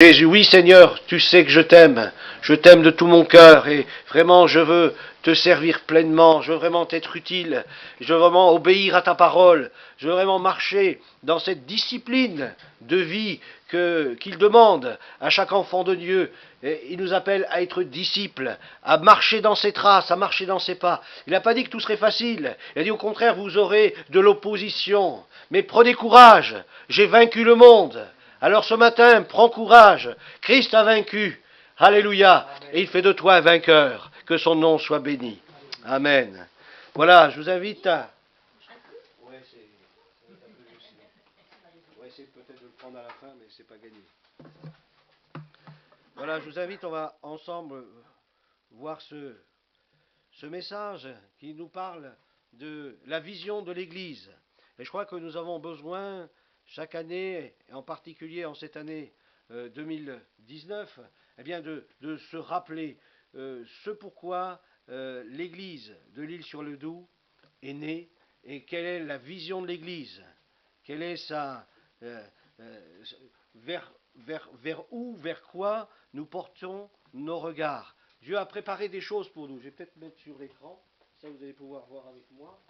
Jésus, oui Seigneur, tu sais que je t'aime de tout mon cœur et vraiment je veux te servir pleinement, je veux vraiment t'être utile, je veux vraiment obéir à ta parole, je veux vraiment marcher dans cette discipline de vie qu'il demande à chaque enfant de Dieu. Et il nous appelle à être disciples, à marcher dans ses traces, à marcher dans ses pas. Il n'a pas dit que tout serait facile, il a dit au contraire vous aurez de l'opposition, mais prenez courage, j'ai vaincu le monde. Alors ce matin, prends courage, Christ a vaincu, alléluia, et il fait de toi un vainqueur, que son nom soit béni. Amen. Voilà, je vous invite à... Ouais, on va essayer peut-être de le prendre à la fin, mais c'est pas gagné. Voilà, je vous invite, on va ensemble voir ce message qui nous parle de la vision de l'Église. Et je crois que nous avons besoin, chaque année, et en particulier en cette année 2019, eh bien de se rappeler ce pourquoi l'Église de l'Île-sur-le-Doubs est née et quelle est la vision de l'Église, quelle est sa... vers où, vers quoi nous portons nos regards. Dieu a préparé des choses pour nous. Je vais peut-être mettre sur l'écran, ça vous allez pouvoir voir avec moi.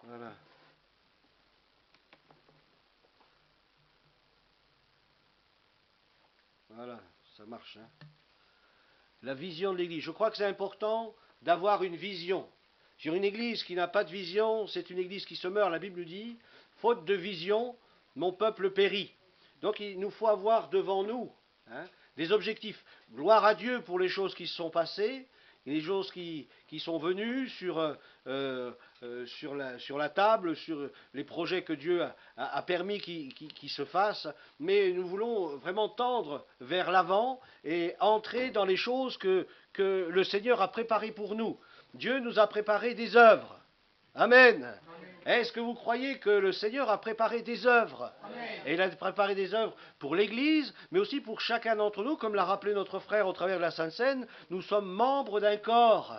Voilà. Voilà, ça marche. Hein. La vision de l'Église. Je crois que c'est important d'avoir une vision. Sur une Église qui n'a pas de vision, c'est une Église qui se meurt. La Bible dit, faute de vision, mon peuple périt. Donc il nous faut avoir devant nous des objectifs. Gloire à Dieu pour les choses qui se sont passées, les choses qui sont venues sur la table, sur les projets que Dieu a permis qu'ils se fassent, mais nous voulons vraiment tendre vers l'avant et entrer dans les choses que le Seigneur a préparées pour nous. Dieu nous a préparé des œuvres. Amen. Est-ce que vous croyez que le Seigneur a préparé des œuvres? Amen. Et il a préparé des œuvres pour l'Église, mais aussi pour chacun d'entre nous, comme l'a rappelé notre frère au travers de la Sainte Seine, nous sommes membres d'un corps.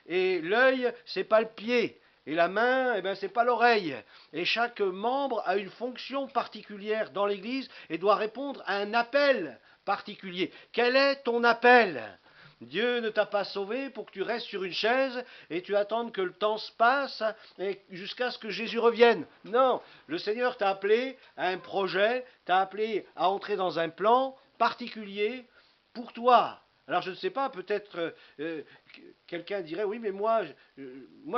Et l'œil, c'est pas le pied. Et la main, eh ben, c'est pas l'oreille. Et chaque membre a une fonction particulière dans l'Église et doit répondre à un appel particulier. Quel est ton appel? Dieu ne t'a pas sauvé pour que tu restes sur une chaise et tu attendes que le temps se passe jusqu'à ce que Jésus revienne. Non, le Seigneur t'a appelé à un projet, t'a appelé à entrer dans un plan particulier pour toi. Alors je ne sais pas, peut-être quelqu'un dirait, oui mais moi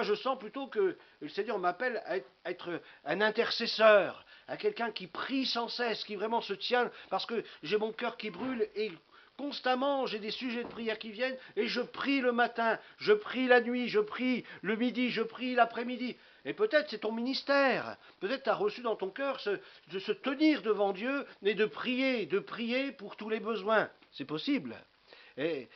je sens plutôt que le Seigneur m'appelle à être un intercesseur, à quelqu'un qui prie sans cesse, qui vraiment se tient, parce que j'ai mon cœur qui brûle et constamment, j'ai des sujets de prière qui viennent et je prie le matin, je prie la nuit, je prie le midi, je prie l'après-midi. Et peut-être c'est ton ministère, peut-être tu as reçu dans ton cœur de se tenir devant Dieu et de prier pour tous les besoins. C'est possible. Et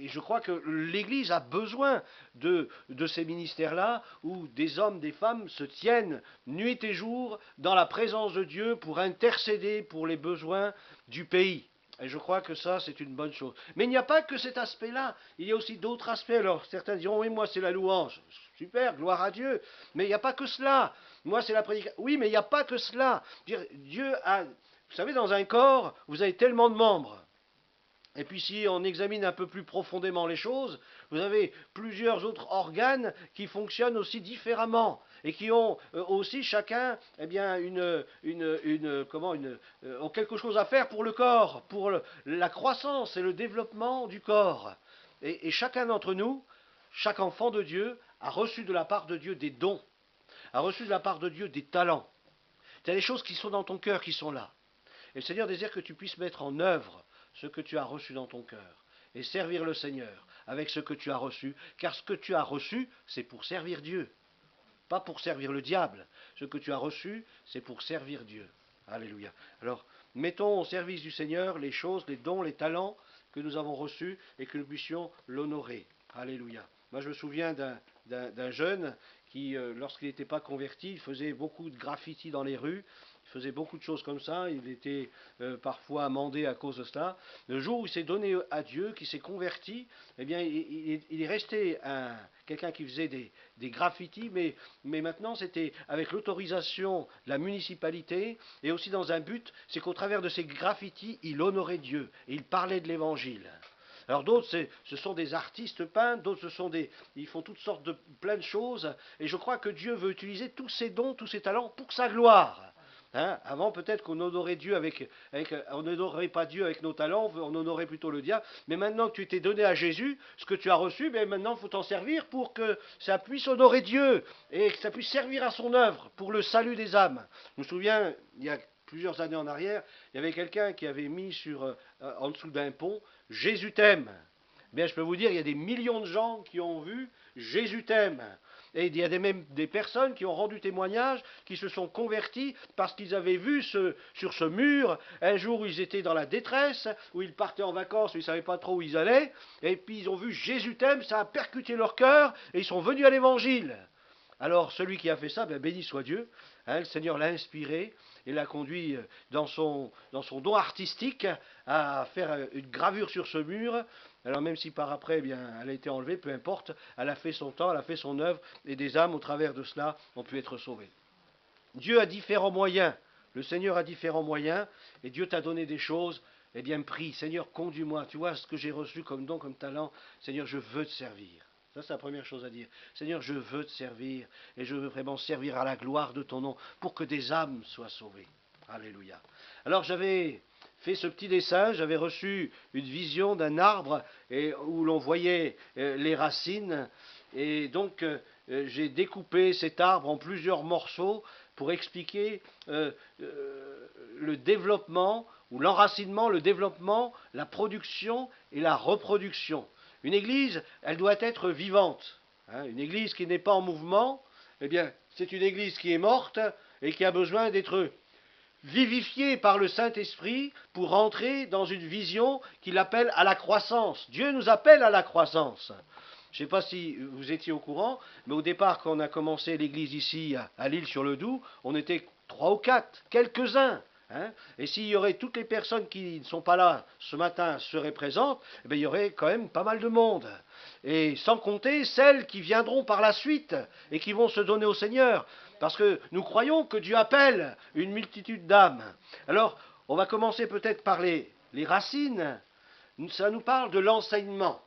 je crois que l'Église a besoin de ces ministères-là où des hommes, des femmes se tiennent nuit et jour dans la présence de Dieu pour intercéder pour les besoins du pays. Et je crois que ça, c'est une bonne chose. Mais il n'y a pas que cet aspect-là. Il y a aussi d'autres aspects. Alors, certains diront, oui, moi, c'est la louange. Super, gloire à Dieu. Mais il n'y a pas que cela. Moi, c'est la prédication. Oui, mais il n'y a pas que cela. Dieu a... Vous savez, dans un corps, vous avez tellement de membres. Et puis si on examine un peu plus profondément les choses, vous avez plusieurs autres organes qui fonctionnent aussi différemment et qui ont aussi chacun eh bien, ont quelque chose à faire pour le corps, pour la croissance et le développement du corps. Et chacun d'entre nous, chaque enfant de Dieu, a reçu de la part de Dieu des dons, a reçu de la part de Dieu des talents. Il y a des choses qui sont dans ton cœur qui sont là. Et le Seigneur désire que tu puisses mettre en œuvre ce que tu as reçu dans ton cœur et servir le Seigneur avec ce que tu as reçu, car ce que tu as reçu, c'est pour servir Dieu, pas pour servir le diable. Ce que tu as reçu, c'est pour servir Dieu. Alléluia. Alors, mettons au service du Seigneur les choses, les dons, les talents que nous avons reçus et que nous puissions l'honorer. Alléluia. Moi, je me souviens d'un jeune qui, lorsqu'il n'était pas converti, il faisait beaucoup de graffiti dans les rues, il faisait beaucoup de choses comme ça, il était parfois amendé à cause de cela. Le jour où il s'est donné à Dieu, qu'il s'est converti, eh bien, il est resté quelqu'un qui faisait des graffitis, mais maintenant c'était avec l'autorisation de la municipalité et aussi dans un but, c'est qu'au travers de ces graffitis, il honorait Dieu et il parlait de l'Évangile. Alors d'autres, ce sont des artistes peintres, d'autres, ils font toutes sortes de plein de choses, et je crois que Dieu veut utiliser tous ses dons, tous ses talents pour sa gloire. Hein, avant, peut-être qu'on honorait Dieu on n'honorait pas Dieu avec nos talents, on honorait plutôt le diable. Mais maintenant que tu t'es donné à Jésus, ce que tu as reçu, ben maintenant il faut t'en servir pour que ça puisse honorer Dieu et que ça puisse servir à son œuvre pour le salut des âmes. Je me souviens, il y a plusieurs années en arrière, il y avait quelqu'un qui avait mis en dessous d'un pont « Jésus t'aime ». Bien, je peux vous dire, il y a des millions de gens qui ont vu « Jésus t'aime ». Et il y a même des personnes qui ont rendu témoignage, qui se sont convertis parce qu'ils avaient vu sur ce mur, un jour où ils étaient dans la détresse, où ils partaient en vacances, où ils ne savaient pas trop où ils allaient, et puis ils ont vu Jésus t'aime, ça a percuté leur cœur, et ils sont venus à l'évangile. Alors celui qui a fait ça, béni soit Dieu, hein, le Seigneur l'a inspiré et l'a conduit dans son don artistique à faire une gravure sur ce mur. Alors même si par après, elle a été enlevée, peu importe, elle a fait son temps, elle a fait son œuvre, et des âmes au travers de cela ont pu être sauvées. Dieu a différents moyens, le Seigneur a différents moyens, et Dieu t'a donné des choses, eh bien prie, Seigneur, conduis-moi, tu vois ce que j'ai reçu comme don, comme talent, Seigneur, je veux te servir. Ça, c'est la première chose à dire. Seigneur, je veux te servir, et je veux vraiment servir à la gloire de ton nom, pour que des âmes soient sauvées. Alléluia. Alors j'avais fait ce petit dessin, j'avais reçu une vision d'un arbre où l'on voyait les racines, et donc j'ai découpé cet arbre en plusieurs morceaux pour expliquer le développement, ou l'enracinement, le développement, la production et la reproduction. Une église, elle doit être vivante. Hein, une église qui n'est pas en mouvement, eh bien, c'est une église qui est morte et qui a besoin d'être vivifiée par le Saint-Esprit pour entrer dans une vision qu'il appelle à la croissance. Dieu nous appelle à la croissance. Je ne sais pas si vous étiez au courant, mais au départ, quand on a commencé l'église ici à l'Île-sur-le-Doubs, on était 3 ou 4, quelques-uns. Hein, et s'il y aurait toutes les personnes qui ne sont pas là ce matin seraient présentes, eh bien, il y aurait quand même pas mal de monde. Et sans compter celles qui viendront par la suite et qui vont se donner au Seigneur. Parce que nous croyons que Dieu appelle une multitude d'âmes. Alors, on va commencer peut-être par les racines. Ça nous parle de l'enseignement.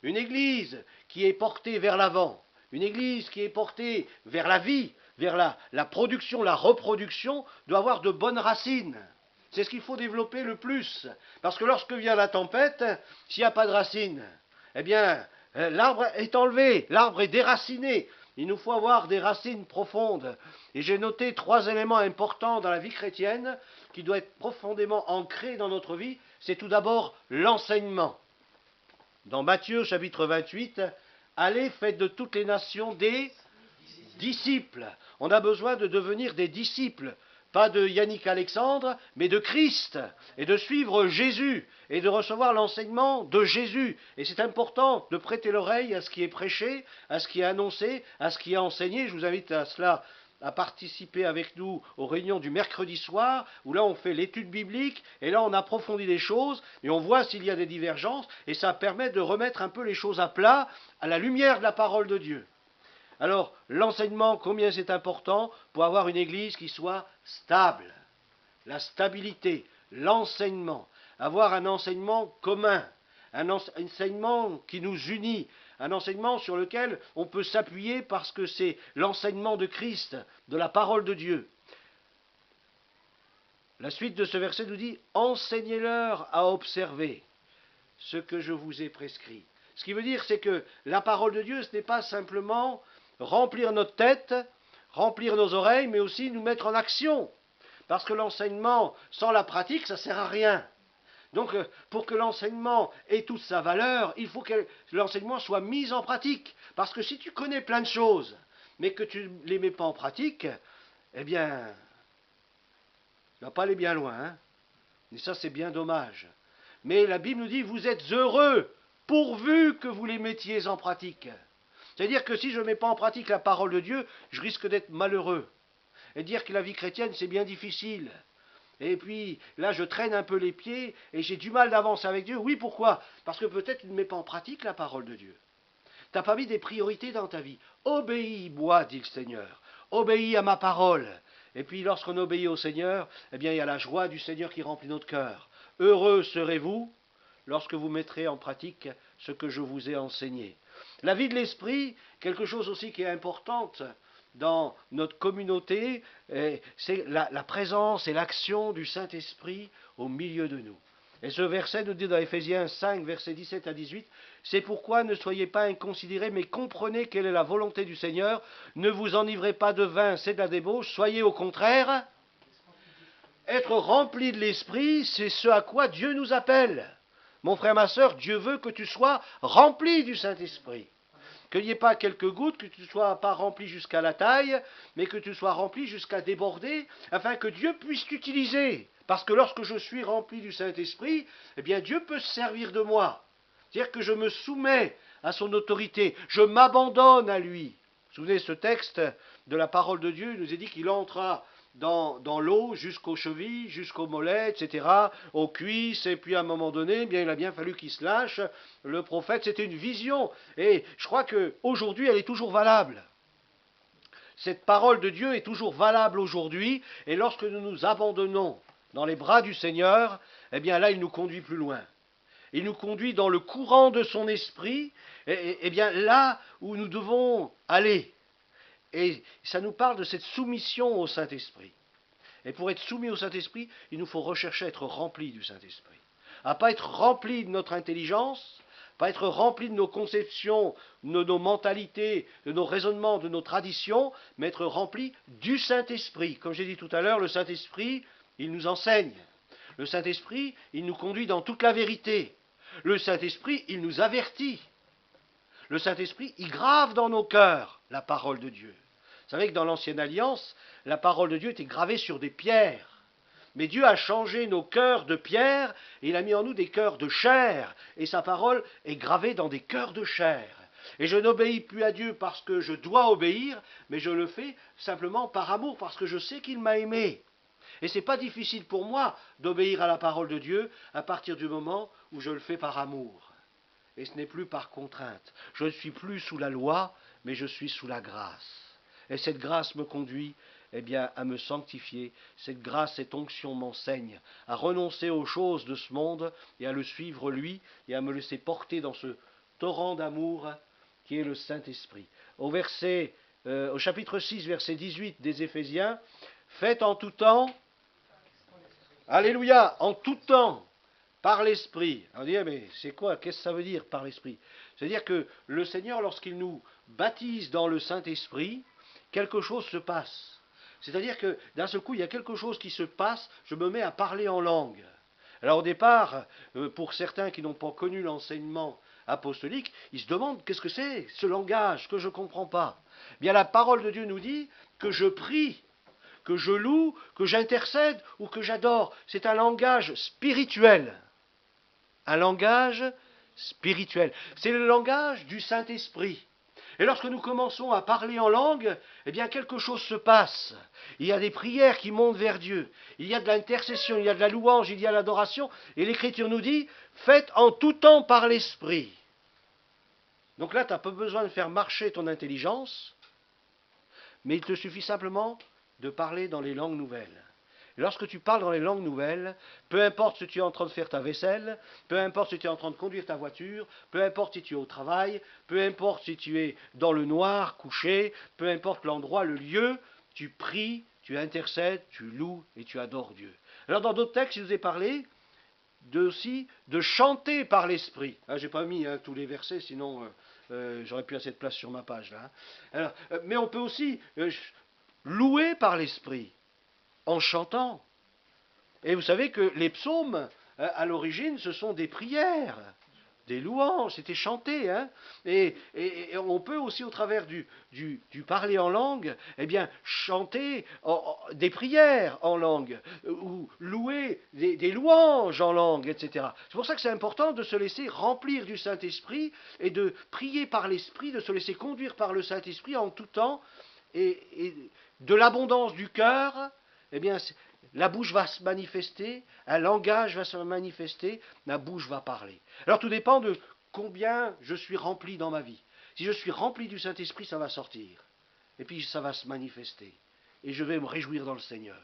Une église qui est portée vers l'avant, une église qui est portée vers la vie, vers la production, la reproduction, doit avoir de bonnes racines. C'est ce qu'il faut développer le plus. Parce que lorsque vient la tempête, s'il n'y a pas de racines, eh bien, l'arbre est enlevé, l'arbre est déraciné. Il nous faut avoir des racines profondes. Et j'ai noté 3 éléments importants dans la vie chrétienne qui doivent être profondément ancrés dans notre vie. C'est tout d'abord l'enseignement. Dans Matthieu chapitre 28, allez, faites de toutes les nations des disciples. On a besoin de devenir des disciples, pas de Yannick Alexandre, mais de Christ, et de suivre Jésus, et de recevoir l'enseignement de Jésus. Et c'est important de prêter l'oreille à ce qui est prêché, à ce qui est annoncé, à ce qui est enseigné. Je vous invite à cela, à participer avec nous aux réunions du mercredi soir, où là on fait l'étude biblique, et là on approfondit les choses, et on voit s'il y a des divergences, et ça permet de remettre un peu les choses à plat, à la lumière de la parole de Dieu. Alors, l'enseignement, combien c'est important pour avoir une église qui soit stable. La stabilité, l'enseignement, avoir un enseignement commun, un enseignement qui nous unit, un enseignement sur lequel on peut s'appuyer parce que c'est l'enseignement de Christ, de la parole de Dieu. La suite de ce verset nous dit « Enseignez-leur à observer ce que je vous ai prescrit ». Ce qui veut dire, c'est que la parole de Dieu, ce n'est pas simplement remplir notre tête, remplir nos oreilles, mais aussi nous mettre en action. Parce que l'enseignement, sans la pratique, ça ne sert à rien. Donc, pour que l'enseignement ait toute sa valeur, il faut que l'enseignement soit mis en pratique. Parce que si tu connais plein de choses, mais que tu ne les mets pas en pratique, eh bien, tu ne vas pas aller bien loin. Hein, et ça, c'est bien dommage. Mais la Bible nous dit, vous êtes heureux, pourvu que vous les mettiez en pratique. C'est-à-dire que si je ne mets pas en pratique la parole de Dieu, je risque d'être malheureux. et dire que la vie chrétienne, c'est bien difficile. Et puis, là, je traîne un peu les pieds et j'ai du mal d'avancer avec Dieu. Oui, pourquoi? Parce que peut-être tu ne mets pas en pratique la parole de Dieu. Tu n'as pas mis des priorités dans ta vie. Obéis-moi, dit le Seigneur. Obéis à ma parole. Et puis, lorsqu'on obéit au Seigneur, eh bien, il y a la joie du Seigneur qui remplit notre cœur. Heureux serez-vous lorsque vous mettrez en pratique ce que je vous ai enseigné. La vie de l'esprit, quelque chose aussi qui est importante dans notre communauté, c'est la présence et l'action du Saint-Esprit au milieu de nous. Et ce verset nous dit dans Éphésiens 5, versets 17 à 18, « C'est pourquoi ne soyez pas inconsidérés, mais comprenez quelle est la volonté du Seigneur. Ne vous enivrez pas de vin, c'est de la débauche. Soyez au contraire, être remplis de l'Esprit, c'est ce à quoi Dieu nous appelle. Mon frère, ma sœur, Dieu veut que tu sois rempli du Saint-Esprit. Qu'il n'y ait pas quelques gouttes, que tu ne sois pas rempli jusqu'à la taille, mais que tu sois rempli jusqu'à déborder, afin que Dieu puisse t'utiliser. Parce que lorsque je suis rempli du Saint-Esprit, eh bien Dieu peut se servir de moi. C'est-à-dire que je me soumets à son autorité, je m'abandonne à lui. Vous vous souvenez, ce texte de la parole de Dieu, il nous est dit qu'il entra dans l'eau jusqu'aux chevilles, jusqu'aux mollets, etc., aux cuisses, et puis à un moment donné, bien, il a bien fallu qu'il se lâche. Le prophète, c'était une vision, et je crois qu'aujourd'hui, elle est toujours valable. Cette parole de Dieu est toujours valable aujourd'hui, et lorsque nous nous abandonnons dans les bras du Seigneur, eh bien là, il nous conduit plus loin. Il nous conduit dans le courant de son esprit, et bien là où nous devons aller. Et ça nous parle de cette soumission au Saint-Esprit. Et pour être soumis au Saint-Esprit, il nous faut rechercher à être remplis du Saint-Esprit. À ne pas être remplis de notre intelligence, pas être remplis de nos conceptions, de nos mentalités, de nos raisonnements, de nos traditions, mais être remplis du Saint-Esprit. Comme j'ai dit tout à l'heure, le Saint-Esprit, il nous enseigne. Le Saint-Esprit, il nous conduit dans toute la vérité. Le Saint-Esprit, il nous avertit. Le Saint-Esprit, il grave dans nos cœurs la parole de Dieu. Vous savez que dans l'Ancienne Alliance, la parole de Dieu était gravée sur des pierres. Mais Dieu a changé nos cœurs de pierre et il a mis en nous des cœurs de chair. Et sa parole est gravée dans des cœurs de chair. Et je n'obéis plus à Dieu parce que je dois obéir, mais je le fais simplement par amour, parce que je sais qu'il m'a aimé. Et ce n'est pas difficile pour moi d'obéir à la parole de Dieu à partir du moment où je le fais par amour. Et ce n'est plus par contrainte. Je ne suis plus sous la loi, mais je suis sous la grâce. Et cette grâce me conduit, eh bien, à me sanctifier. Cette grâce, cette onction m'enseigne à renoncer aux choses de ce monde et à le suivre lui et à me laisser porter dans ce torrent d'amour qui est le Saint-Esprit. Au chapitre 6, verset 18 des Éphésiens, faites en tout temps, alléluia, en tout temps, par l'Esprit. On dit, mais c'est quoi? Qu'est-ce que ça veut dire par l'Esprit? C'est-à-dire que le Seigneur, lorsqu'il nous baptise dans le Saint-Esprit, quelque chose se passe. C'est-à-dire que d'un seul coup, il y a quelque chose qui se passe, je me mets à parler en langue. Alors au départ, pour certains qui n'ont pas connu l'enseignement apostolique, ils se demandent qu'est-ce que c'est ce langage que je ne comprends pas. Eh bien la parole de Dieu nous dit que je prie, que je loue, que j'intercède ou que j'adore. C'est un langage spirituel. Un langage spirituel. C'est le langage du Saint-Esprit. Et lorsque nous commençons à parler en langue, eh bien quelque chose se passe. Il y a des prières qui montent vers Dieu. Il y a de l'intercession, il y a de la louange, il y a l'adoration. Et l'Écriture nous dit, faites en tout temps par l'Esprit. Donc là, tu n'as pas besoin de faire marcher ton intelligence, mais il te suffit simplement de parler dans les langues nouvelles. Et lorsque tu parles dans les langues nouvelles, peu importe si tu es en train de faire ta vaisselle, peu importe si tu es en train de conduire ta voiture, peu importe si tu es au travail, peu importe si tu es dans le noir, couché, peu importe l'endroit, le lieu, tu pries, tu intercèdes, tu loues et tu adores Dieu. Alors dans d'autres textes, il nous est parlé aussi de chanter par l'Esprit. Je n'ai pas mis tous les versets, sinon j'aurais plus assez de place sur ma page. Là. Alors, mais on peut aussi louer par l'Esprit en chantant. Et vous savez que les psaumes, à l'origine, ce sont des prières, des louanges, c'était chanté. Hein, et on peut aussi, au travers du parler en langue, eh bien, chanter des prières en langue, ou louer des louanges en langue, etc. C'est pour ça que c'est important de se laisser remplir du Saint-Esprit et de prier par l'Esprit, de se laisser conduire par le Saint-Esprit en tout temps. Et de l'abondance du cœur, eh bien, la bouche va se manifester, un langage va se manifester, la bouche va parler. Alors tout dépend de combien je suis rempli dans ma vie. Si je suis rempli du Saint-Esprit, ça va sortir. Et puis ça va se manifester. Et je vais me réjouir dans le Seigneur.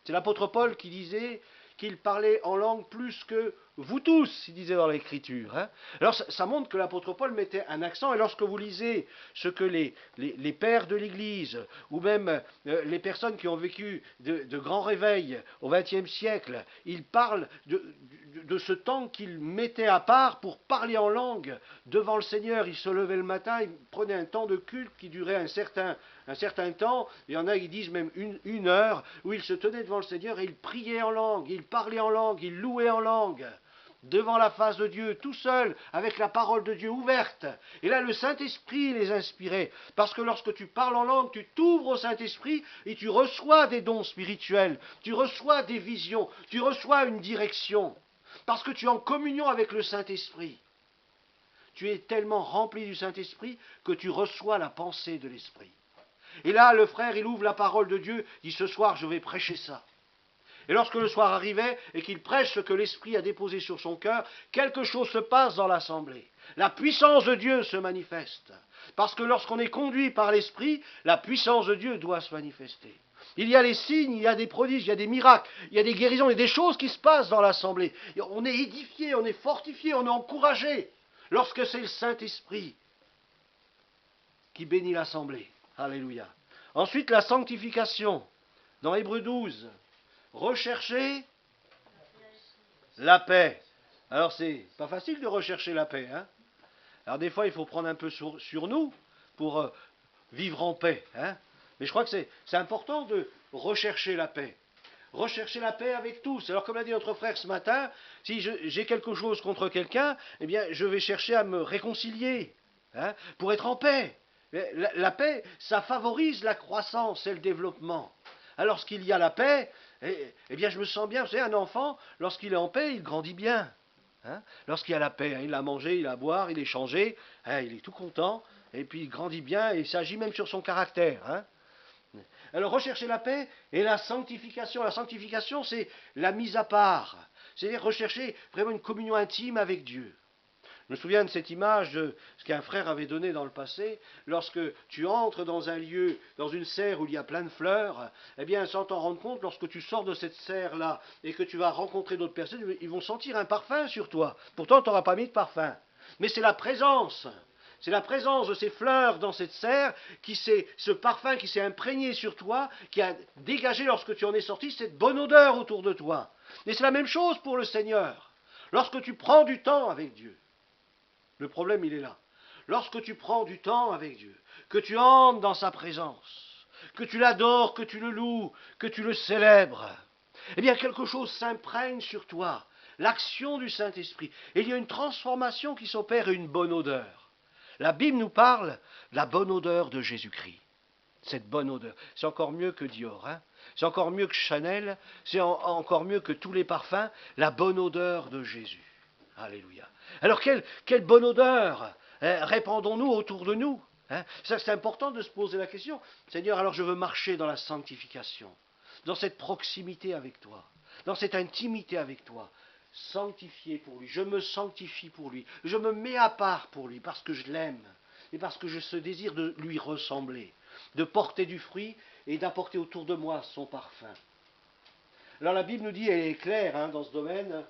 C'est l'apôtre Paul qui disait qu'il parlait en langue plus que vous tous, il disait dans l'Écriture. Hein. Alors ça montre que l'apôtre Paul mettait un accent, et lorsque vous lisez ce que les pères de l'Église, ou même les personnes qui ont vécu de grands réveils au XXe siècle, ils parlent de ce temps qu'ils mettaient à part pour parler en langue devant le Seigneur. Ils se levaient le matin, ils prenaient un temps de culte qui durait un certain temps. Il y en a qui disent même une heure, où ils se tenaient devant le Seigneur et ils priaient en langue, ils parlaient en langue, ils louaient en langue, devant la face de Dieu, tout seul, avec la parole de Dieu ouverte. Et là, le Saint-Esprit les inspirait. Parce que lorsque tu parles en langue, tu t'ouvres au Saint-Esprit et tu reçois des dons spirituels, tu reçois des visions, tu reçois une direction. Parce que tu es en communion avec le Saint-Esprit. Tu es tellement rempli du Saint-Esprit que tu reçois la pensée de l'Esprit. Et là, le frère, il ouvre la parole de Dieu, dit ce soir, je vais prêcher ça. Et lorsque le soir arrivait et qu'il prêche ce que l'Esprit a déposé sur son cœur, quelque chose se passe dans l'assemblée. La puissance de Dieu se manifeste. Parce que lorsqu'on est conduit par l'Esprit, la puissance de Dieu doit se manifester. Il y a les signes, il y a des prodiges, il y a des miracles, il y a des guérisons, il y a des choses qui se passent dans l'assemblée. On est édifié, on est fortifié, on est encouragé lorsque c'est le Saint-Esprit qui bénit l'assemblée. Alléluia. Ensuite, la sanctification. Dans Hébreux 12, rechercher la paix. Alors, c'est pas facile de rechercher la paix. Hein. Alors, des fois, il faut prendre un peu sur nous pour vivre en paix. Hein. Mais je crois que c'est important de rechercher la paix. Rechercher la paix avec tous. Alors, comme l'a dit notre frère ce matin, si j'ai quelque chose contre quelqu'un, eh bien, je vais chercher à me réconcilier hein, pour être en paix. La paix, ça favorise la croissance et le développement. Alors, lorsqu'il y a la paix, eh bien, je me sens bien. Vous savez, un enfant, lorsqu'il est en paix, il grandit bien. Hein. Lorsqu'il y a la paix, hein, il a mangé, il a à boire, il est changé, hein, il est tout content, et puis il grandit bien, et ça agit même sur son caractère. Hein. Alors, rechercher la paix et la sanctification. La sanctification, c'est la mise à part. C'est-à-dire rechercher vraiment une communion intime avec Dieu. Je me souviens de cette image de ce qu'un frère avait donné dans le passé. Lorsque tu entres dans un lieu, dans une serre où il y a plein de fleurs, eh bien, sans t'en rendre compte, lorsque tu sors de cette serre-là et que tu vas rencontrer d'autres personnes, ils vont sentir un parfum sur toi. Pourtant, tu n'auras pas mis de parfum. Mais c'est la présence. C'est la présence de ces fleurs dans cette serre, ce parfum qui s'est imprégné sur toi, qui a dégagé lorsque tu en es sorti cette bonne odeur autour de toi. Et c'est la même chose pour le Seigneur. Lorsque tu prends du temps avec Dieu, le problème, il est là. Lorsque tu prends du temps avec Dieu, que tu entres dans sa présence, que tu l'adores, que tu le loues, que tu le célèbres, eh bien, quelque chose s'imprègne sur toi, l'action du Saint-Esprit. Et il y a une transformation qui s'opère et une bonne odeur. La Bible nous parle de la bonne odeur de Jésus-Christ. Cette bonne odeur. C'est encore mieux que Dior, hein. C'est encore mieux que Chanel, c'est encore mieux que tous les parfums, la bonne odeur de Jésus. Alléluia. Alors, quelle bonne odeur répandons-nous autour de nous hein. Ça, c'est important de se poser la question. Seigneur, alors je veux marcher dans la sanctification, dans cette proximité avec toi, dans cette intimité avec toi, sanctifié pour lui. Je me sanctifie pour lui. Je me mets à part pour lui parce que je l'aime et parce que j'ai ce désir de lui ressembler, de porter du fruit et d'apporter autour de moi son parfum. Alors, la Bible nous dit, elle est claire hein, dans ce domaine.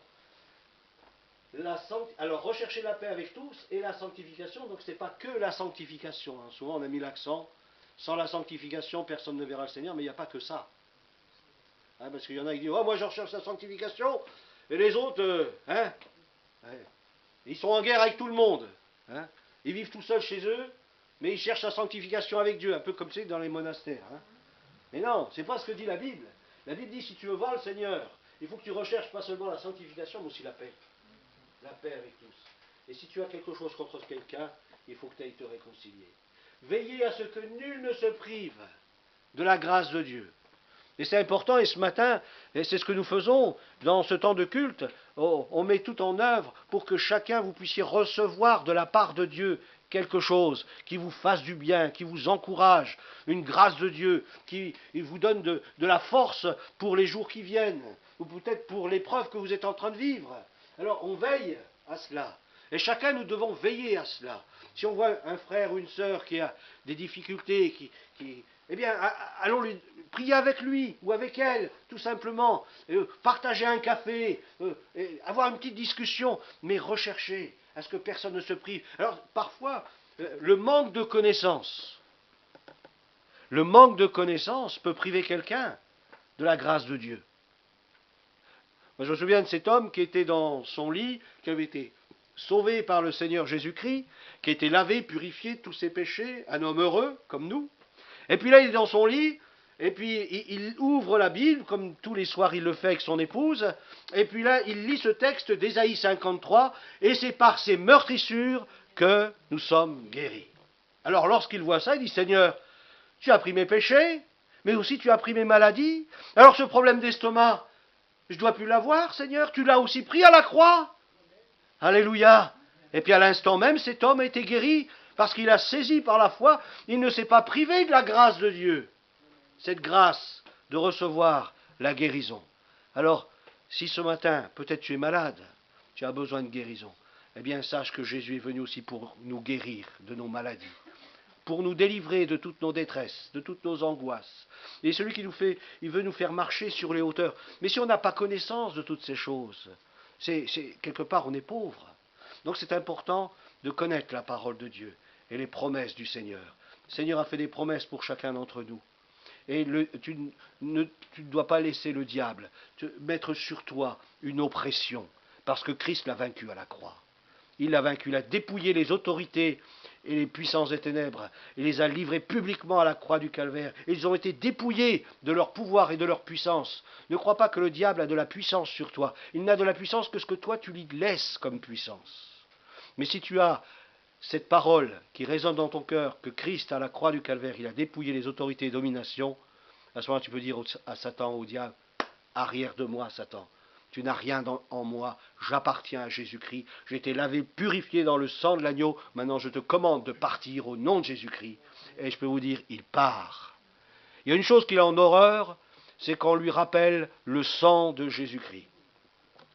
Alors, rechercher la paix avec tous et la sanctification, donc ce n'est pas que la sanctification. Hein. Souvent, on a mis l'accent, sans la sanctification, personne ne verra le Seigneur, mais il n'y a pas que ça. Hein, parce qu'il y en a qui disent, oh, moi je recherche la sanctification, et les autres, ils sont en guerre avec tout le monde. Hein. Ils vivent tout seuls chez eux, mais ils cherchent la sanctification avec Dieu, un peu comme c'est dans les monastères. Hein. Mais non, c'est pas ce que dit la Bible. La Bible dit, si tu veux voir le Seigneur, il faut que tu recherches pas seulement la sanctification, mais aussi la paix. La paix avec tous. Et si tu as quelque chose contre quelqu'un, il faut que tu ailles te réconcilier. Veillez à ce que nul ne se prive de la grâce de Dieu. Et c'est important, et ce matin, et c'est ce que nous faisons dans ce temps de culte, on met tout en œuvre pour que chacun vous puissiez recevoir de la part de Dieu quelque chose qui vous fasse du bien, qui vous encourage, une grâce de Dieu, qui vous donne de la force pour les jours qui viennent, ou peut-être pour l'épreuve que vous êtes en train de vivre. Alors on veille à cela. Et chacun, nous devons veiller à cela. Si on voit un frère ou une sœur qui a des difficultés, eh bien, allons lui prier avec lui ou avec elle, tout simplement. Partager un café, avoir une petite discussion, mais rechercher à ce que personne ne se prive. Alors, parfois, le manque de connaissances peut priver quelqu'un de la grâce de Dieu. Moi, je me souviens de cet homme qui était dans son lit, qui avait été sauvé par le Seigneur Jésus-Christ, qui a été lavé, purifié de tous ses péchés, un homme heureux, comme nous. Et puis là, il est dans son lit, et puis il ouvre la Bible, comme tous les soirs il le fait avec son épouse, et puis là, il lit ce texte d'Ésaïe 53, et c'est par ces meurtrissures que nous sommes guéris. Alors lorsqu'il voit ça, il dit, Seigneur, tu as pris mes péchés, mais aussi tu as pris mes maladies. Alors ce problème d'estomac, je ne dois plus l'avoir, Seigneur, tu l'as aussi pris à la croix. Alléluia. Et puis à l'instant même, cet homme a été guéri parce qu'il a saisi par la foi, il ne s'est pas privé de la grâce de Dieu. Cette grâce de recevoir la guérison. Alors, si ce matin, peut-être tu es malade, tu as besoin de guérison, eh bien sache que Jésus est venu aussi pour nous guérir de nos maladies, pour nous délivrer de toutes nos détresses, de toutes nos angoisses. Et celui qui il veut nous faire marcher sur les hauteurs. Mais si on n'a pas connaissance de toutes ces choses, quelque part on est pauvre. Donc c'est important de connaître la parole de Dieu et les promesses du Seigneur. Le Seigneur a fait des promesses pour chacun d'entre nous. Et tu ne dois pas laisser le diable mettre sur toi une oppression, parce que Christ l'a vaincu à la croix. Il l'a vaincu, il a dépouillé les autorités et les puissances des ténèbres, et les a livrés publiquement à la croix du Calvaire. Et ils ont été dépouillés de leur pouvoir et de leur puissance. Ne crois pas que le diable a de la puissance sur toi. Il n'a de la puissance que ce que toi tu lui laisses comme puissance. Mais si tu as cette parole qui résonne dans ton cœur, que Christ à la croix du Calvaire, il a dépouillé les autorités et dominations, à ce moment tu peux dire à Satan, au diable, arrière de moi, Satan. Tu n'as rien en moi, j'appartiens à Jésus-Christ, j'ai été lavé, purifié dans le sang de l'agneau, maintenant je te commande de partir au nom de Jésus-Christ. Et je peux vous dire, il part. Il y a une chose qu'il a en horreur, c'est qu'on lui rappelle le sang de Jésus-Christ.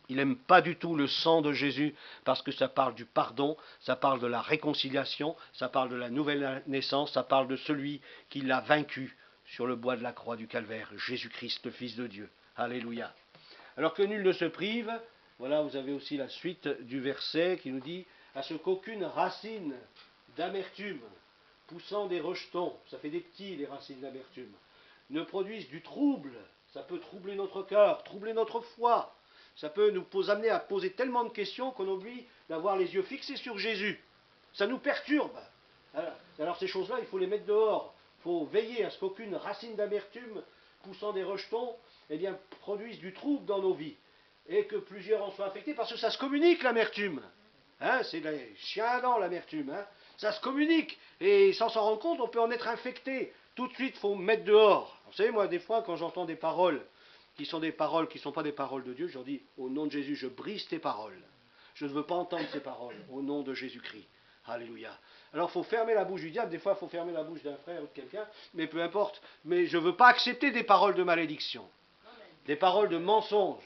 Il n'aime pas du tout le sang de Jésus parce que ça parle du pardon, ça parle de la réconciliation, ça parle de la nouvelle naissance, ça parle de celui qui l'a vaincu sur le bois de la croix du Calvaire, Jésus-Christ, le Fils de Dieu. Alléluia. Alors que nul ne se prive, voilà, vous avez aussi la suite du verset qui nous dit « À ce qu'aucune racine d'amertume poussant des rejetons, ça fait des petits les racines d'amertume, ne produise du trouble, ça peut troubler notre cœur, troubler notre foi, ça peut nous amener à poser tellement de questions qu'on oublie d'avoir les yeux fixés sur Jésus. Ça nous perturbe. Alors ces choses-là, il faut les mettre dehors. Il faut veiller à ce qu'aucune racine d'amertume poussant des rejetons eh bien, produise du trouble dans nos vies. Et que plusieurs en soient affectés, parce que ça se communique l'amertume. C'est les chiens à dents l'amertume. Ça se communique. Et sans s'en rendre compte, on peut en être infecté. Tout de suite, il faut mettre dehors. Vous savez, moi, des fois, quand j'entends des paroles qui sont des paroles qui ne sont pas des paroles de Dieu, je leur dis, au nom de Jésus, je brise tes paroles. Je ne veux pas entendre ces paroles, au nom de Jésus-Christ. Alléluia. Alors il faut fermer la bouche du diable, des fois il faut fermer la bouche d'un frère ou de quelqu'un, mais peu importe. Mais je ne veux pas accepter des paroles de malédiction, des paroles de mensonge.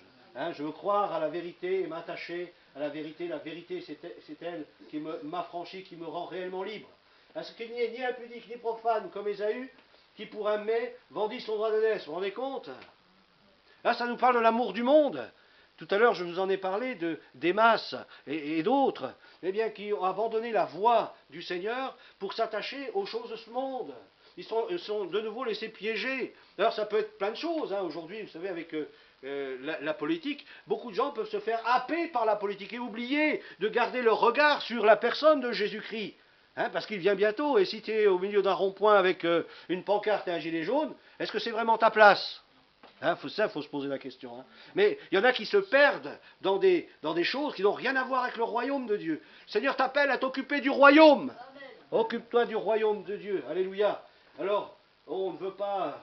Je veux croire à la vérité et m'attacher à la vérité. La vérité, c'est elle qui m'affranchit, qui me rend réellement libre. Parce qu'il n'y ait ni impudique ni profane comme Ésaü, qui pour un mets vendit son droit d'aînesse. Vous vous rendez compte? Là, ça nous parle de l'amour du monde. Tout à l'heure, je vous en ai parlé d'Émas et d'autres, eh bien, qui ont abandonné la voie du Seigneur pour s'attacher aux choses de ce monde. Ils sont de nouveau laissés piéger. Alors, ça peut être plein de choses. Aujourd'hui, vous savez, avec la politique, beaucoup de gens peuvent se faire happer par la politique et oublier de garder leur regard sur la personne de Jésus-Christ. Parce qu'il vient bientôt, et si tu es au milieu d'un rond-point avec une pancarte et un gilet jaune, est-ce que c'est vraiment ta place ? Faut se poser la question. Mais il y en a qui se perdent dans des choses qui n'ont rien à voir avec le royaume de Dieu. Le Seigneur t'appelle à t'occuper du royaume. Occupe-toi du royaume de Dieu. Alléluia. Alors, on ne veut pas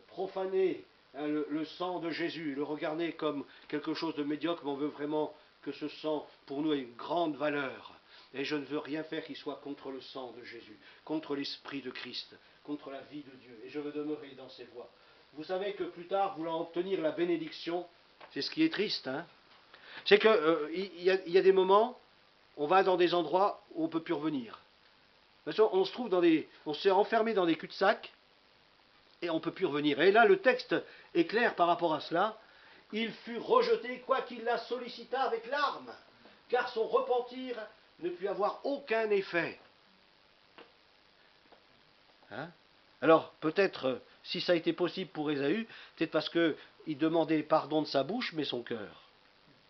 profaner le sang de Jésus, le regarder comme quelque chose de médiocre, mais on veut vraiment que ce sang, pour nous, ait une grande valeur. Et je ne veux rien faire qui soit contre le sang de Jésus, contre l'Esprit de Christ, contre la vie de Dieu. Et je veux demeurer dans ces voies. Vous savez que plus tard, voulant obtenir la bénédiction, c'est ce qui est triste, hein, c'est qu'il y a des moments, on va dans des endroits où on ne peut plus revenir. On s'est enfermé dans des cul-de-sac et on ne peut plus revenir. Et là, le texte est clair par rapport à cela. Il fut rejeté, quoiqu'il la sollicita avec larmes, car son repentir ne put avoir aucun effet. Hein? Alors, peut-être, si ça a été possible pour Ésaü, peut-être parce qu'il demandait pardon de sa bouche, mais son cœur.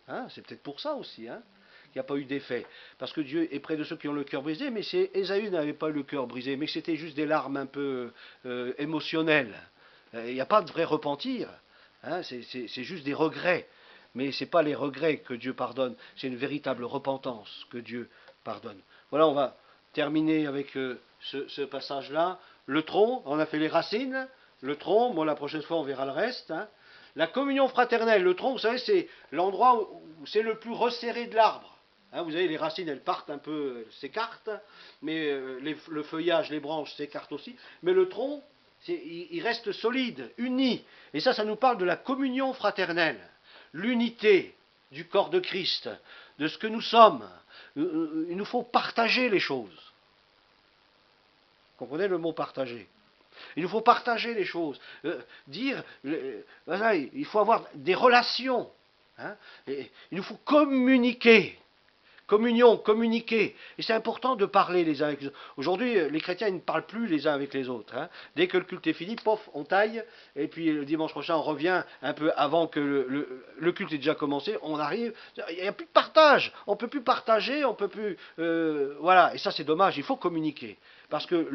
Hein? C'est peut-être pour ça aussi, hein, qu'il n'y a pas eu d'effet. Parce que Dieu est près de ceux qui ont le cœur brisé, mais Ésaü n'avait pas le cœur brisé, mais c'était juste des larmes un peu émotionnelles. Il n'y a pas de vrai repentir. Hein? C'est juste des regrets. Mais ce n'est pas les regrets que Dieu pardonne, c'est une véritable repentance que Dieu pardonne. Voilà, on va terminer avec ce passage-là. Le tronc, on a fait les racines. Le tronc, bon, la prochaine fois on verra le reste. Hein. La communion fraternelle, le tronc, vous savez, c'est l'endroit où c'est le plus resserré de l'arbre. Hein, vous savez, les racines, elles partent un peu, s'écartent, mais le feuillage, les branches s'écartent aussi. Mais le tronc, il reste solide, uni. Et ça nous parle de la communion fraternelle. L'unité du corps de Christ, de ce que nous sommes. Il nous faut partager les choses. Vous comprenez le mot partager? Il nous faut partager les choses. Voilà, il faut avoir des relations. Hein, il nous faut communiquer. Communion, communiquer. Et c'est important de parler les uns avec les autres. Aujourd'hui, les chrétiens ils ne parlent plus les uns avec les autres. Hein. Dès que le culte est fini, pof, on taille. Et puis le dimanche prochain, on revient un peu avant que le culte ait déjà commencé. On arrive. Il n'y a plus de partage. On ne peut plus partager. On peut plus. Voilà. Et ça, c'est dommage. Il faut communiquer. Parce que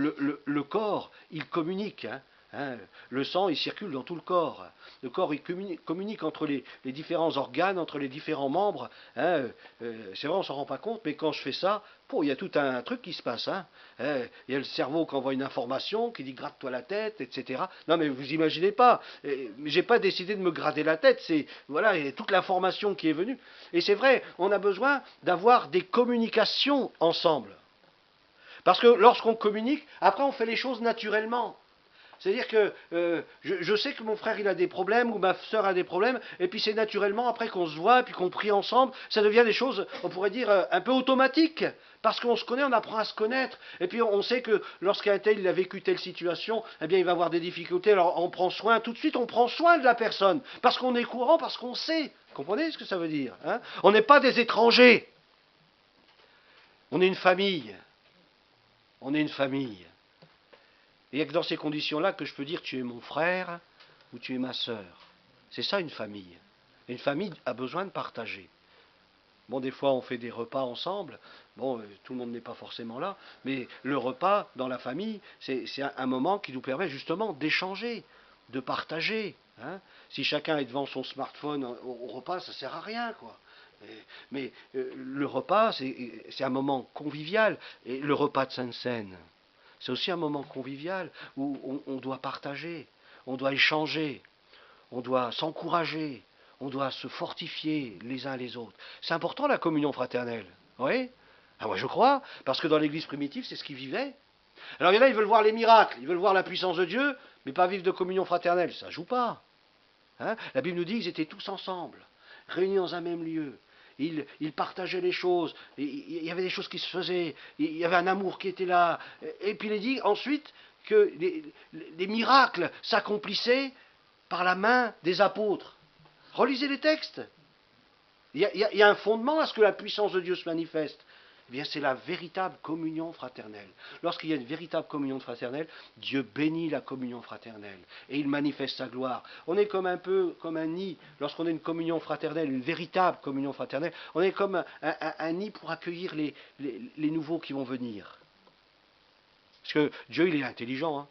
le corps, il communique. Hein. Hein, le sang, il circule dans tout le corps. Le corps, il communique entre les différents organes, entre les différents membres. Hein, c'est vrai, on ne s'en rend pas compte, mais quand je fais ça, il y a tout un truc qui se passe. Hein. Il y a le cerveau qui envoie une information, qui dit gratte-toi la tête, etc. Non, mais vous imaginez pas. Je n'ai pas décidé de me gratter la tête. C'est voilà, il y a toute l'information qui est venue. Et c'est vrai, on a besoin d'avoir des communications ensemble. Parce que lorsqu'on communique, après on fait les choses naturellement. C'est-à-dire que je sais que mon frère il a des problèmes ou ma soeur a des problèmes, et puis c'est naturellement après qu'on se voit et puis qu'on prie ensemble, ça devient des choses, on pourrait dire, un peu automatiques. Parce qu'on se connaît, on apprend à se connaître. Et puis on sait que lorsqu'un tel il a vécu telle situation, eh bien il va avoir des difficultés, alors on prend soin, tout de suite on prend soin de la personne. Parce qu'on est courant, parce qu'on sait. Vous comprenez ce que ça veut dire, hein? On n'est pas des étrangers. On est une famille. On est une famille. Et il n'y a que dans ces conditions-là que je peux dire tu es mon frère ou tu es ma sœur. C'est ça une famille. Et une famille a besoin de partager. Bon, des fois on fait des repas ensemble, bon, tout le monde n'est pas forcément là, mais le repas dans la famille, c'est un moment qui nous permet justement d'échanger, de partager. Hein. Si chacun est devant son smartphone au repas, ça ne sert à rien, quoi. Mais le repas, c'est un moment convivial. Et le repas de Sainte-Seine, c'est aussi un moment convivial où on doit partager, on doit échanger, on doit s'encourager, on doit se fortifier les uns les autres. C'est important la communion fraternelle, oui? Ah, moi je crois, parce que dans l'église primitive, c'est ce qu'ils vivaient. Alors il y en a, ils veulent voir les miracles, ils veulent voir la puissance de Dieu, mais pas vivre de communion fraternelle, ça ne joue pas. Hein? La Bible nous dit qu'ils étaient tous ensemble, réunis dans un même lieu. Ils partageaient les choses, il y avait des choses qui se faisaient, il y avait un amour qui était là. Et puis il est dit ensuite que les miracles s'accomplissaient par la main des apôtres. Relisez les textes. Il y a un fondement à ce que la puissance de Dieu se manifeste. Eh bien, c'est la véritable communion fraternelle. Lorsqu'il y a une véritable communion fraternelle, Dieu bénit la communion fraternelle et il manifeste sa gloire. On est comme un peu comme un nid, lorsqu'on a une communion fraternelle, une véritable communion fraternelle, on est comme un nid pour accueillir les nouveaux qui vont venir. Parce que Dieu, il est intelligent. Hein.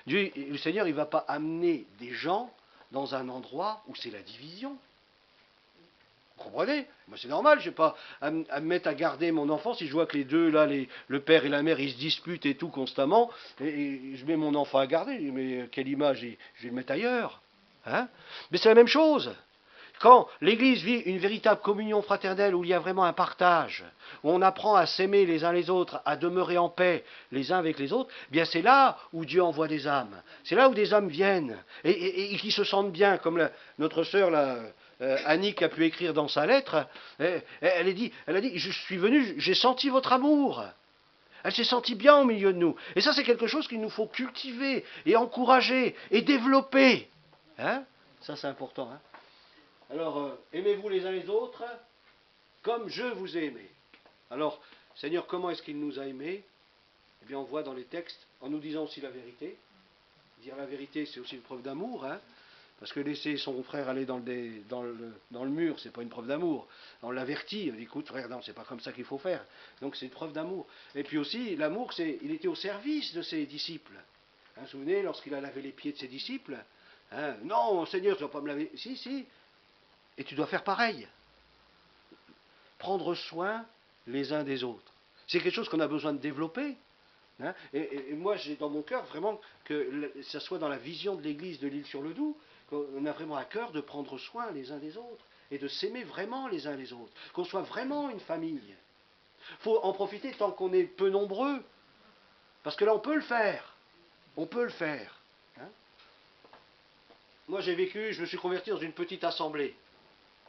Dieu, le Seigneur, il ne va pas amener des gens dans un endroit où c'est la division. Vous comprenez? Moi, c'est normal, je n'ai pas à me mettre à garder mon enfant si je vois que les deux, là, le père et la mère, ils se disputent et tout constamment, et je mets mon enfant à garder, mais quelle image, je vais le mettre ailleurs. Hein? Mais c'est la même chose. Quand l'Église vit une véritable communion fraternelle où il y a vraiment un partage, où on apprend à s'aimer les uns les autres, à demeurer en paix les uns avec les autres, eh bien c'est là où Dieu envoie des âmes. C'est là où des âmes viennent et qui se sentent bien, comme notre sœur Annie qui a pu écrire dans sa lettre. Elle a dit, je suis venu, j'ai senti votre amour. Elle s'est sentie bien au milieu de nous. Et ça, c'est quelque chose qu'il nous faut cultiver et encourager et développer. Hein? Ça, c'est important. Hein? Alors, aimez-vous les uns les autres comme je vous ai aimé. Alors, Seigneur, comment est-ce qu'il nous a aimés? Eh bien, on voit dans les textes, en nous disant aussi la vérité. Dire la vérité, c'est aussi une preuve d'amour. Hein? Parce que laisser son frère aller dans le mur, c'est pas une preuve d'amour. On l'avertit, on dit, écoute frère, non, c'est pas comme ça qu'il faut faire. Donc c'est une preuve d'amour. Et puis aussi, l'amour, il était au service de ses disciples. Hein, vous vous souvenez, lorsqu'il a lavé les pieds de ses disciples, hein, non, Seigneur, tu ne dois pas me laver. Si, si. Et tu dois faire pareil. Prendre soin les uns des autres. C'est quelque chose qu'on a besoin de développer. Hein, et moi, j'ai dans mon cœur vraiment que ça soit dans la vision de l'Église de l'Île-sur-le-Doubs, qu'on a vraiment à cœur de prendre soin les uns des autres et de s'aimer vraiment les uns les autres, qu'on soit vraiment une famille. Il faut en profiter tant qu'on est peu nombreux, parce que là on peut le faire. On peut le faire. Hein. Moi j'ai vécu, je me suis converti dans une petite assemblée,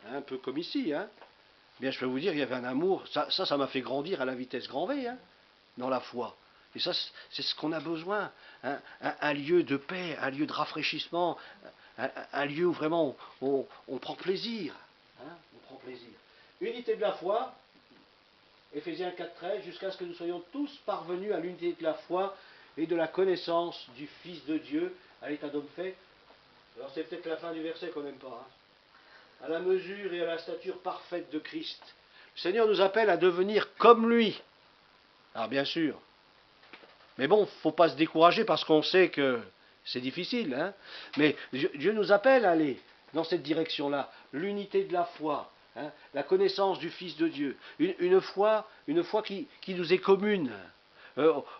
hein, un peu comme ici. Hein. Bien, je peux vous dire, il y avait un amour, ça m'a fait grandir à la vitesse grand V, hein, dans la foi. Et ça, c'est ce qu'on a besoin. Hein, un lieu de paix, un lieu de rafraîchissement, un lieu où vraiment on prend plaisir. Hein, on prend plaisir. Unité de la foi, Éphésiens 4,13, jusqu'à ce que nous soyons tous parvenus à l'unité de la foi et de la connaissance du Fils de Dieu, à l'état d'homme fait. Alors c'est peut-être la fin du verset qu'on n'aime pas. Hein. À la mesure et à la stature parfaite de Christ. Le Seigneur nous appelle à devenir comme lui. Alors bien sûr. Mais bon, il ne faut pas se décourager parce qu'on sait que c'est difficile. Hein. Mais Dieu nous appelle à aller dans cette direction-là. L'unité de la foi, hein, la connaissance du Fils de Dieu. Une foi qui nous est commune.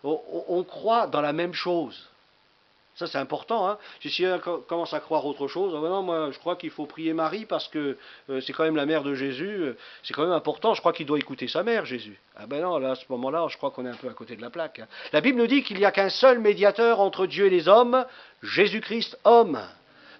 On croit dans la même chose. Ça, c'est important. Hein. Si on commence à croire autre chose, non, moi, je crois qu'il faut prier Marie parce que c'est quand même la mère de Jésus. C'est quand même important. Je crois qu'il doit écouter sa mère, Jésus. Ah ben non, là, à ce moment-là, je crois qu'on est un peu à côté de la plaque. Hein. La Bible nous dit qu'il n'y a qu'un seul médiateur entre Dieu et les hommes, Jésus-Christ, homme.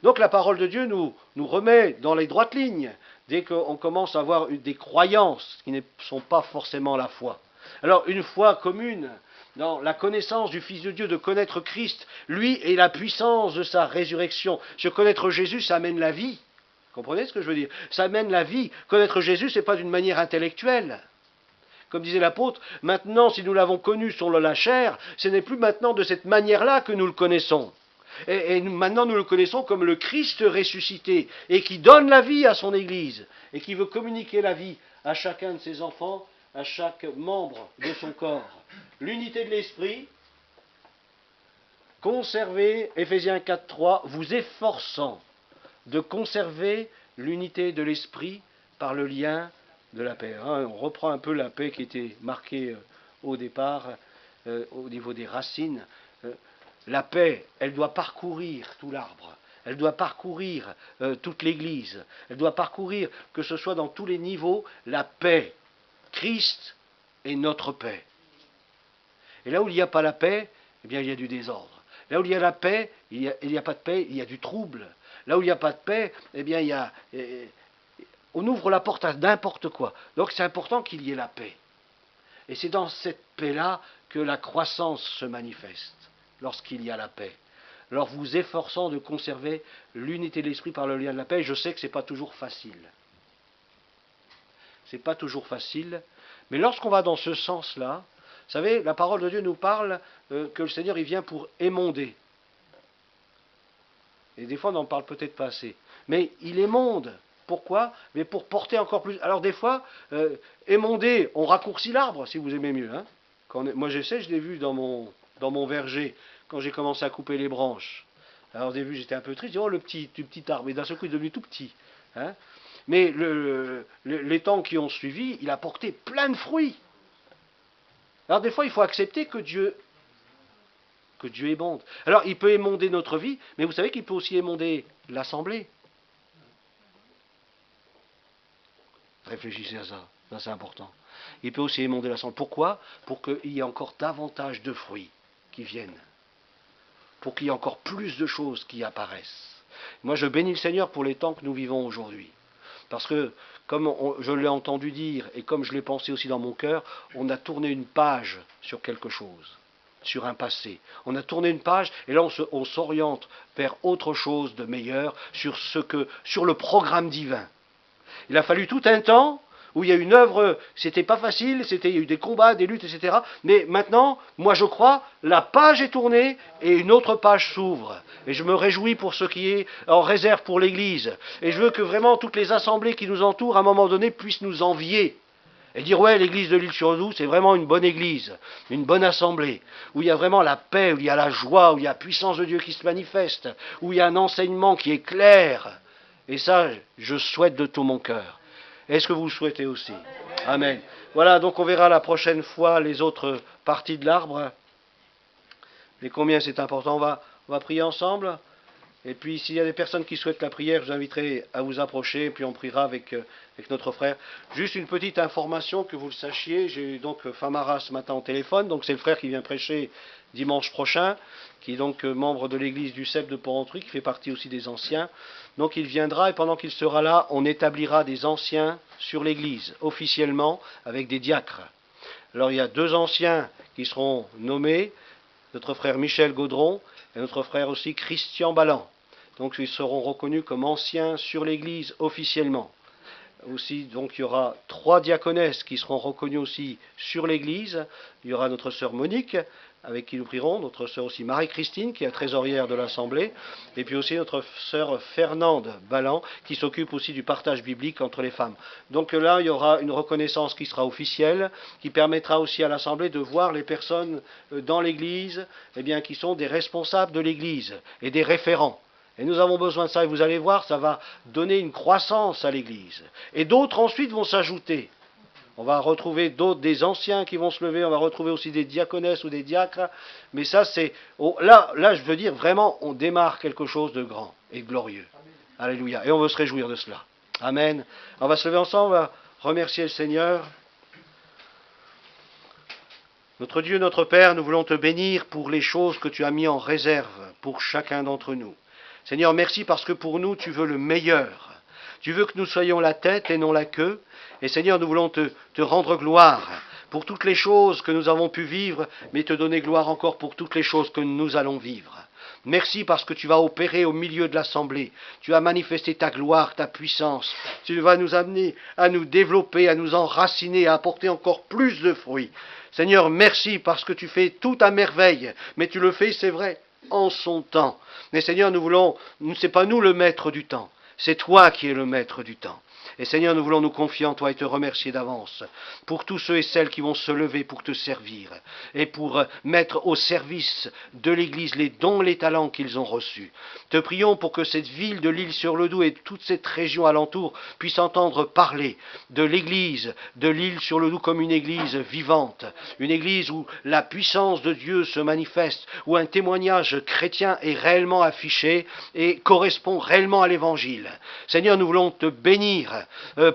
Donc la parole de Dieu nous remet dans les droites lignes dès qu'on commence à avoir des croyances qui ne sont pas forcément la foi. Alors, une foi commune dans la connaissance du Fils de Dieu, de connaître Christ, lui et la puissance de sa résurrection. Se connaître Jésus, ça amène la vie. Vous comprenez ce que je veux dire? Ça amène la vie. Connaître Jésus, ce n'est pas d'une manière intellectuelle. Comme disait l'apôtre, maintenant, si nous l'avons connu sur la chair, ce n'est plus maintenant de cette manière-là que nous le connaissons. Et maintenant, nous le connaissons comme le Christ ressuscité, et qui donne la vie à son Église, et qui veut communiquer la vie à chacun de ses enfants, à chaque membre de son corps. L'unité de l'esprit, conservez, Éphésiens 4,3, vous efforçant de conserver l'unité de l'esprit par le lien de la paix. Hein, on reprend un peu la paix qui était marquée au départ, au niveau des racines. La paix, elle doit parcourir tout l'arbre. Elle doit parcourir toute l'Église. Elle doit parcourir, que ce soit dans tous les niveaux, la paix. Christ est notre paix. Et là où il n'y a pas la paix, eh bien il y a du désordre. Là où il y a la paix, il n'y a pas de paix, il y a du trouble. Là où il n'y a pas de paix, eh bien on ouvre la porte à n'importe quoi. Donc c'est important qu'il y ait la paix. Et c'est dans cette paix-là que la croissance se manifeste, lorsqu'il y a la paix. Alors vous efforçant de conserver l'unité de l'esprit par le lien de la paix, je sais que ce n'est pas toujours facile. C'est pas toujours facile, mais lorsqu'on va dans ce sens-là, vous savez, la parole de Dieu nous parle que le Seigneur il vient pour émonder. Et des fois on n'en parle peut-être pas assez. Mais il émonde. Pourquoi? Mais pour porter encore plus. Alors des fois, émonder, on raccourcit l'arbre, si vous aimez mieux. Hein. Moi j'essaie, je l'ai vu dans mon verger, quand j'ai commencé à couper les branches. Alors au début j'étais un peu triste, je dis, oh le petit arbre, et d'un seul coup il est devenu tout petit. Hein. Mais les temps qui ont suivi, il a porté plein de fruits. Alors des fois, il faut accepter que Dieu émonde. Alors il peut émonder notre vie, mais vous savez qu'il peut aussi émonder l'assemblée. Réfléchissez à ça, ça c'est important. Il peut aussi émonder l'assemblée. Pourquoi? Pour qu'il y ait encore davantage de fruits qui viennent. Pour qu'il y ait encore plus de choses qui apparaissent. Moi je bénis le Seigneur pour les temps que nous vivons aujourd'hui. Parce que, comme je l'ai entendu dire, et comme je l'ai pensé aussi dans mon cœur, on a tourné une page sur quelque chose, sur un passé. On a tourné une page, et là on s'oriente vers autre chose de meilleur, sur le programme divin. Il a fallu tout un temps où il y a une œuvre, c'était pas facile, il y a eu des combats, des luttes, etc. Mais maintenant, moi je crois, la page est tournée et une autre page s'ouvre. Et je me réjouis pour ce qui est en réserve pour l'Église. Et je veux que vraiment toutes les assemblées qui nous entourent, à un moment donné, puissent nous envier. Et dire, ouais, l'église de l'Île-sur-Loup, c'est vraiment une bonne église, une bonne assemblée, où il y a vraiment la paix, où il y a la joie, où il y a la puissance de Dieu qui se manifeste, où il y a un enseignement qui est clair. Et ça, je souhaite de tout mon cœur. Est-ce que vous le souhaitez aussi? Amen. Voilà, donc on verra la prochaine fois les autres parties de l'arbre. Mais combien c'est important, on va prier ensemble. Et puis s'il y a des personnes qui souhaitent la prière, je vous inviterai à vous approcher, et puis on priera avec notre frère. Juste une petite information que vous le sachiez, j'ai eu donc Famara ce matin au téléphone, donc c'est le frère qui vient prêcher dimanche prochain, qui est donc membre de l'église du Cep de Porrentruy, qui fait partie aussi des anciens. Donc il viendra, et pendant qu'il sera là, on établira des anciens sur l'église, officiellement, avec des diacres. Alors il y a 2 anciens qui seront nommés, notre frère Michel Gaudron, et notre frère aussi Christian Balland. Donc ils seront reconnus comme anciens sur l'Église officiellement. Aussi, donc il y aura 3 diaconesses qui seront reconnues aussi sur l'Église. Il y aura notre sœur Monique, avec qui nous prierons, notre sœur aussi Marie-Christine, qui est trésorière de l'Assemblée, et puis aussi notre sœur Fernande Balland, qui s'occupe aussi du partage biblique entre les femmes. Donc là, il y aura une reconnaissance qui sera officielle, qui permettra aussi à l'Assemblée de voir les personnes dans l'Église, eh bien, qui sont des responsables de l'Église et des référents. Et nous avons besoin de ça, et vous allez voir, ça va donner une croissance à l'Église. Et d'autres ensuite vont s'ajouter. On va retrouver d'autres, des anciens qui vont se lever, on va retrouver aussi des diaconesses ou des diacres. Mais ça, c'est... Là, je veux dire, vraiment, on démarre quelque chose de grand et de glorieux. Alléluia. Et on veut se réjouir de cela. Amen. On va se lever ensemble, on va remercier le Seigneur. Notre Dieu, notre Père, nous voulons te bénir pour les choses que tu as mis en réserve pour chacun d'entre nous. Seigneur, merci parce que pour nous, tu veux le meilleur. Tu veux que nous soyons la tête et non la queue. Et Seigneur, nous voulons te rendre gloire pour toutes les choses que nous avons pu vivre, mais te donner gloire encore pour toutes les choses que nous allons vivre. Merci parce que tu vas opérer au milieu de l'assemblée. Tu vas manifester ta gloire, ta puissance. Tu vas nous amener à nous développer, à nous enraciner, à apporter encore plus de fruits. Seigneur, merci parce que tu fais tout à merveille, mais tu le fais, c'est vrai, en son temps. Mais Seigneur, c'est pas nous le maître du temps, c'est toi qui es le maître du temps. Et Seigneur, nous voulons nous confier en toi et te remercier d'avance pour tous ceux et celles qui vont se lever pour te servir et pour mettre au service de l'Église les dons, les talents qu'ils ont reçus. Te prions pour que cette ville de l'Île-sur-le-Doubs et toute cette région alentour puisse entendre parler de l'Église de l'Île-sur-le-Doubs comme une Église vivante, une Église où la puissance de Dieu se manifeste, où un témoignage chrétien est réellement affiché et correspond réellement à l'Évangile. Seigneur, nous voulons te bénir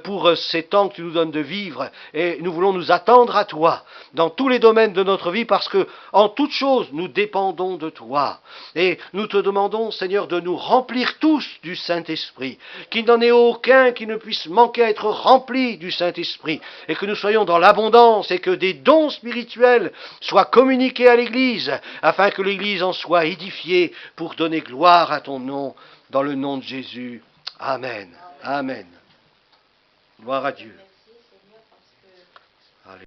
pour ces temps que tu nous donnes de vivre, et nous voulons nous attendre à toi dans tous les domaines de notre vie, parce que en toutes choses nous dépendons de toi, et nous te demandons, Seigneur, de nous remplir tous du Saint-Esprit, qu'il n'en ait aucun qui ne puisse manquer à être rempli du Saint-Esprit, et que nous soyons dans l'abondance, et que des dons spirituels soient communiqués à l'Église, afin que l'Église en soit édifiée pour donner gloire à ton nom, dans le nom de Jésus. Amen. Amen. Gloire à Dieu.